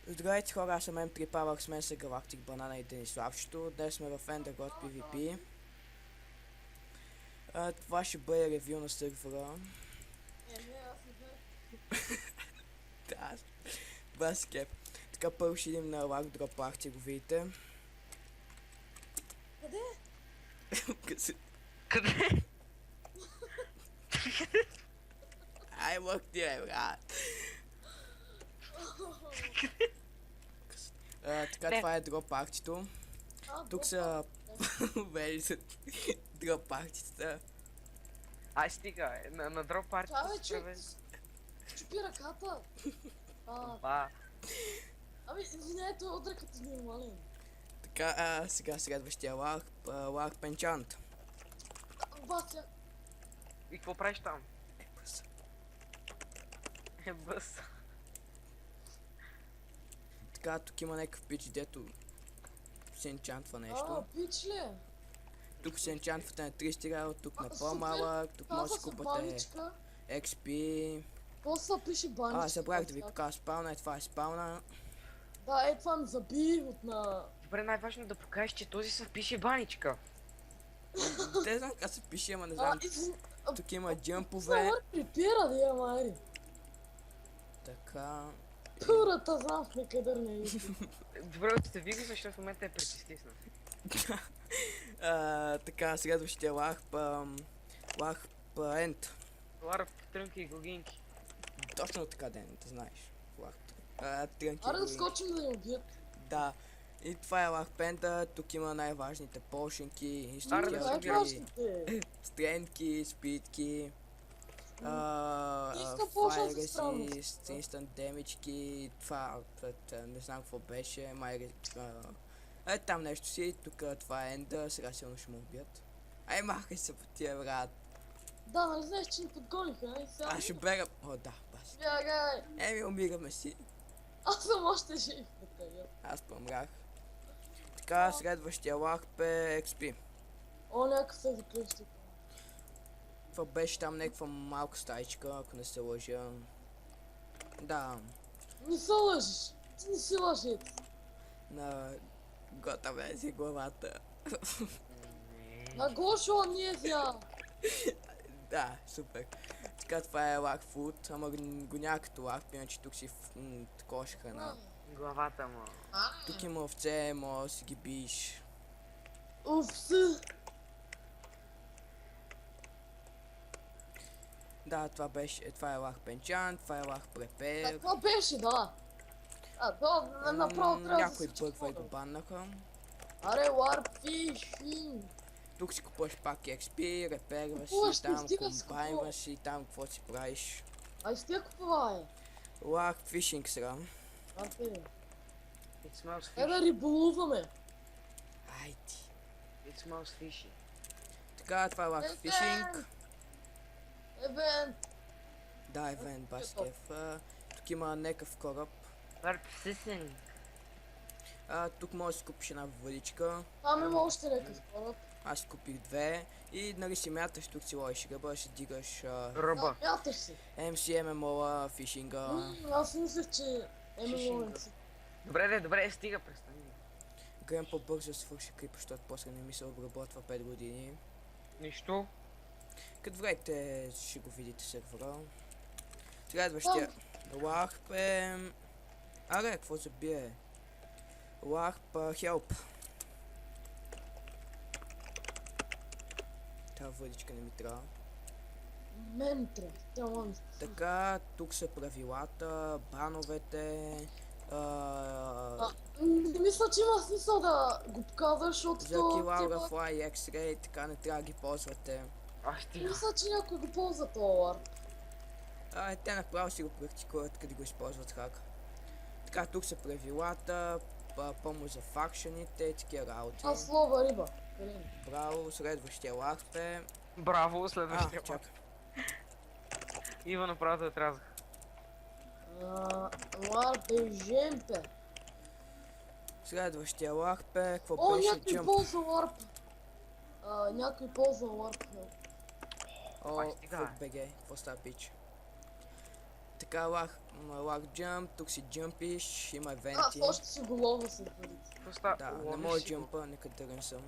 Здравейте хора, аз съм М3 Power, с мен са Галактик Банана и Дениславчето. Днес сме в Endergod PvP. Това ще бъде ревю на сервера. Не, аз не бях. Да, бас кеп. Така първо ще идем на Lark Drop Party, го видите. Къде? Къде? Ай, мъкни, брат. Така, това е Drop Party-то. Тук са вели са Drop Party-тата. Ай, стига, на дроп парти. Чавай, че чупи ръката. Ба. Ами, извинете, отръката ми е мален. Така, сега следващия Lark Penchant. Бася. И какво правиш там? Бъс. Така, тук има някакъв пич, дето се енчантва нещо. Пич ли? Тук се енчантвате на 300 лева, тук на по-малък, тук може да си купате XP. После пише баничка. Забравих да ви покажа спауна, това е спауна. Да, това ми заби от на... Добре, най-важно е да покажеш, че този се пише баничка. Не знам как се пише, ама не знам. Тук има джъмпове. Знам, припира да я мари. Така. Турата знам в некъдър не е. Добре, сте вига, защото в момента е притискиснат. Така, следващия лах Ент. Лара, трънки и гогинки. Точно така, Ден, да знаеш. Трънки. Аре да скочим да ни убият. Да. И това е лах Пента, тук има най-важните пошенки, Най-важните. стренки, спитки. Искам по-шанс за странност. Instant демички, това не знам какво беше, там нещо си, тук това е Енда, сега силно ще му убият. Ай, махай се по тия, брат. Да, нали знаеш, че ни подгониха, нали сега? Аз ще бегам. О, да, бас. Бягай! Еми, умираме си. Аз съм още жив, бе. Аз помрах. Така, следващия лах пе XP. О, някакъв се заключи. Това беше там някаква малка стайчка, ако не се лъжа. Да, Не се лъжиш! Ти не си лъжец! на готова си главата. На Гошо ние зя! Да, супер. Така, това е лак фуд, ама го няма като лак, иначе тук си такова ще храна. Главата му. Тук има овце, може да си ги биш. Овце! Да, това е лах пенчан, това е лах препер. Какво беше, да? Направо трябва да някой бъгва и го баннаха. Аре, Warp Fishing! Тук си купуваш пак XP, реперваш Купуваш, си, там стига си комбайнваш си, там какво си правиш. Ай, стига купува, Лак фишинг сега. Арте, It smells е да Е, fishy. риболуваме! Айди. It smells fishy. Така, това е лак фишинг. Евент! Да, евент, баскев. Тук има някакъв кораб. Лара, псисен. Тук можеш да си купиш една водичка. Там има още някакъв кораб. Аз си купих две. И нали си мяташ, тук си ловиш ръба, ще дигаш Ръба. Мяташ се! MC, MMO, фишинга. Аз мислех, че Фишинга. ММО-енци. Добре, стига, престани. Гледам по-бързо да свърши клипа, защото после не ми се обработва 5 години. Нищо. Като време ще го видите сервера. Следващия. Лах пе... Аре, какво забие? Лах па хелп. Тази въдичка не ми трябва. Мен трябва, тя ма ми. Така, тук са правилата, бановете. Не мисля, че има смисъл да го показваш, защото За Килаура, Fly, X-Ray, така не трябва да ги ползвате. Ах, Не стига. мисля, че някой го ползва това лар. Те направо си го практикуват, къде го използват хак. Така, тук са правилата, помощ за факшените, такива работи. Аз лова риба. Къде? Браво, следващия лак е... Браво, следващия път. чакай. Ива направо да отрязах. Лар бежемпе. Следващия ларп е... Какво О, беше? някой Jump. ползва ларп. Някой ползва ларп. О, Ай, стига, Food BG, какво става пич? така лак джъмп, тук си джъмпиш, има А, евенти. то ще си го лова след парите. Какво става? Да, не Ловиш мога си го. джъмпа, нека търен съм.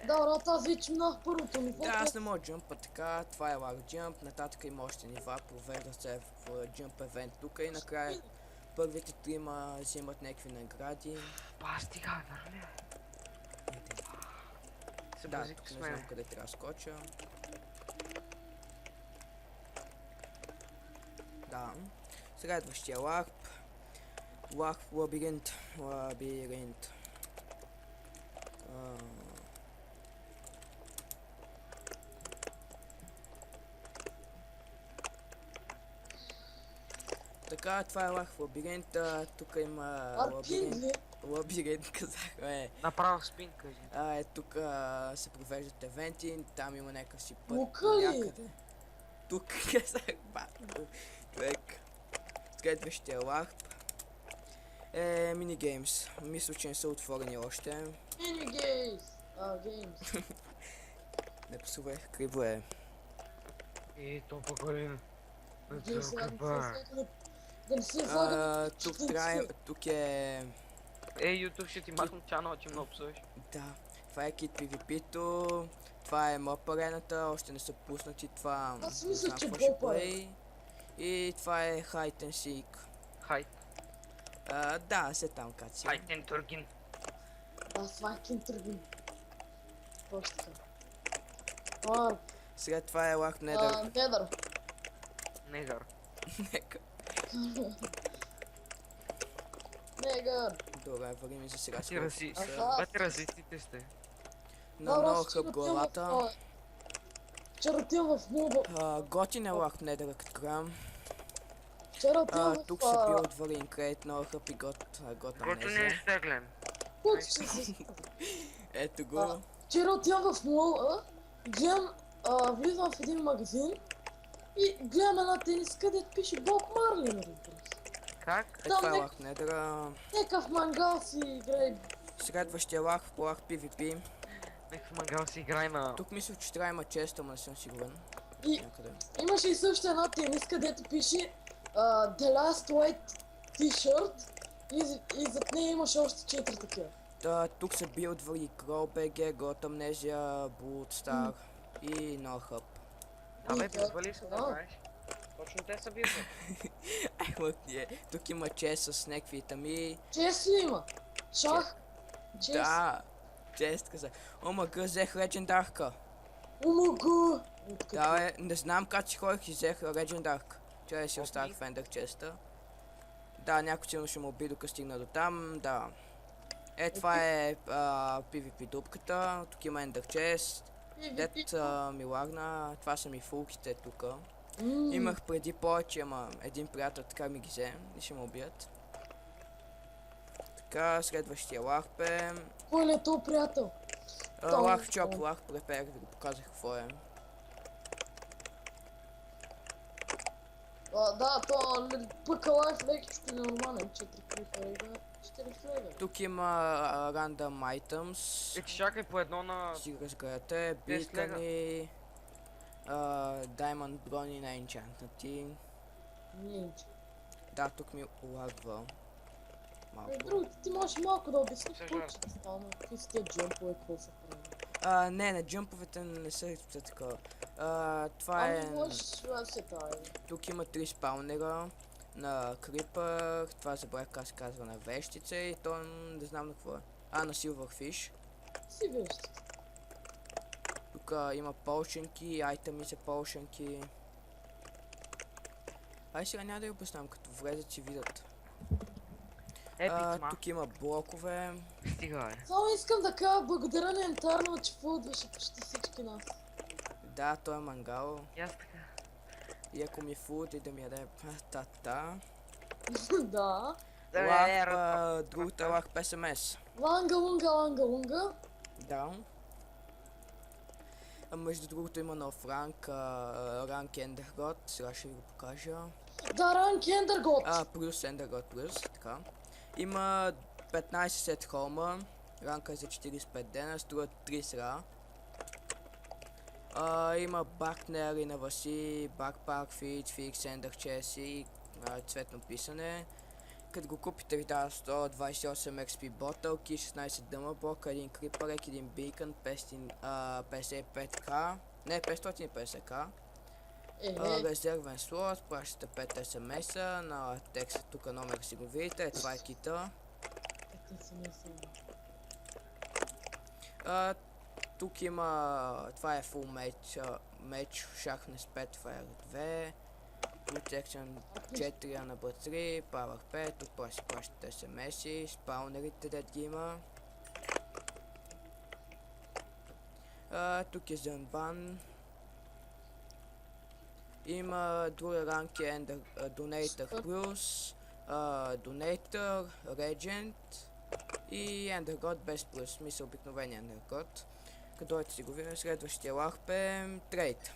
Да, брат, аз вече минах първото ниво. Да, аз не мога джъмпа така, това е лак джъмп, нататък има още нива, провежда се в джъмп евент тук и накрая първите трима взимат някакви награди. Стига, нали? Се Да, бързи тук с не знам мен. къде трябва да скоча. Да. Следващия лак. Лак в лабиринт. Лабиринт. Така, това е лак в лабиринт. Тук има Арпин ли? лабиринт, казах. Направо спин, кажи. Тук се провеждат евенти, там има някакъв си път Тука ли? някъде. Тук казах, бат, човек. Следващия лак е минигеймс. Мисля, че не са отворени още. Мини геймс. Геймс. Не посувах, криво е. И то поколин. Геймс, да не се излага. Тук е... YouTube ще ти махнам чанала, че много псуваш. Да, това е Kit PvP-то. Това е Mob арената, още не са пуснати. Това Аз не мисля, знам че какво ще Bob е. бъде. И това е Hide and Seek. Хайт. Да, се там каци. Хайтен Тургин. Да, това е Кинтъргин. Точно така. Сега това е лак Nether. Недър. Негър. Нека. Негър. Добре, вървим за сега. Ти рази... Аха. Бати разистите сте. На много хъб главата. Вчера отивам в моба. Готин е лак Nether като крам. Вчера отивам в... Тук се бил отвори инкрейт, много хъб и гот Който не е амнезия. стеглен. Куд ще се... Ето го. Вчера отивам в мола, гледам, влизам в един магазин и гледам една тениска, където пише Боб Марли, нали? Как? Това е Там лак Nether. някакъв мангал си играе. Следващия лак PvP. Нека в мангал си играй на... Тук мисля, че трябва има чест, ама не съм сигурен. И Някъде. имаше и също една тениска, където пише The Last White T-shirt и зад нея имаше още 4 такива. Тук са билдвали CrawlBG, Got Amnesia, Bloodstar и NoHub. Абе, И позвали се да да. знаеш. Точно те са били. Тук има чест с някакви тами. Чест ли има? Шах? Чест? Да, чест каза. Омага, взех легендарка. Омага! Да, не знам как си ходих и взех легендарка. Чай си оставих в Ender честа. Да, някой силно ще му уби, докато стигна до там, да. Това е PvP дупката, тук има Ender чест. Дет ми лагна, това са ми фулките тук. Имах преди повече, ама един приятел така ми ги взе и ще му убият. Така, следващия лахпе. Кой ли е то, приятел? Лах чоп, лах препер, ви го показах какво е. Да, то пък лайф лекичко нормален, 4 флега. 4 флега. Тук има random items. Ти чакай по едно на... Си разгледате, бикани, diamond брони на енчантнати. Нинче. Да, тук ми лагва. Малко. Другите, ти можеш малко да обясниш Съжалявам. какво ще стане, какви са тия джампове, какво са прави. Не, джъмповете не са такова. Това е... можеш да се прави. Тук има 3 спаунера на Creeper, това забравях как се казва на вещица и то не знам на какво е. На Silverfish. Си вижте. Тук има полшенки, айтеми за полшенки. Ай сега няма да я обяснявам, като влезат си видят. Тук има блокове. Стига, бе. Само искам да кажа благодаря на Ентарно, че фулдваше почти всички нас. Да, той е мангал. И аз така. И ако ми фуд и да ми яде та-та. Да. Лах, другата лах ПСМС. Ланга, лунга, ланга, лунга. Да. Между другото има нов ранг, ранг Ендергот, сега ще ви го покажа. Да, ранг Ендергот. Плюс Ендергот плюс, така. Има 15 сет холма, ранка е за 45 дена, струва 3 сра. Има Бакнер и на Васи, Backpack, Feed, Fix, Ender Chest и цветно писане. Като го купите ви дава 128 XP ботълки, 16 дъма блока, 1 крипърек, 1 бикън, 55к, не 550к. Резервен слот, пращате 5 SMS-а, на текста тук номер си го видите, това е кита. Тук има, това е full match, Sharpness 5, Fire 2, Protection 4 на B3, Power 5, тук си пращате SMS-и, спаунерите дед ги има. Тук е Zunban. Има други ранки, Donator Plus, Donator, Regent и Ender God без плюс, смисъл обикновения Ender God. Като дойдете си го видим, следващия ларп е Trade.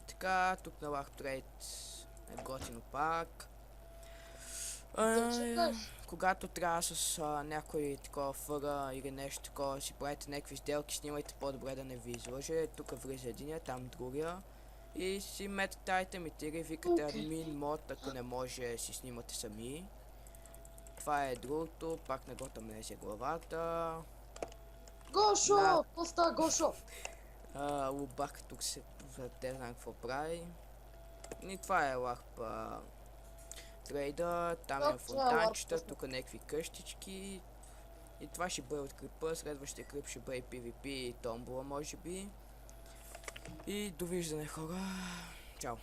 Така, тук на ларп Trade е готино пак. Когато трябва с някой такова фъра или нещо такова, си правите някакви сделки, снимайте по-добре да не ви излъже. Тук влиза единия, там другия. И си метате айтемите или викате админ мод, ако не може си снимате сами. Това е другото, пак не го там лезе главата. Гошо! Поста Гошо! Лубак тук се те знам какво прави. И това е ларп трейда, там е фонтанчета, тук някакви къщички. И това ще бъде от крипа, следващия крип ще бъде PvP и томбола може би. И довиждане хора. Чао.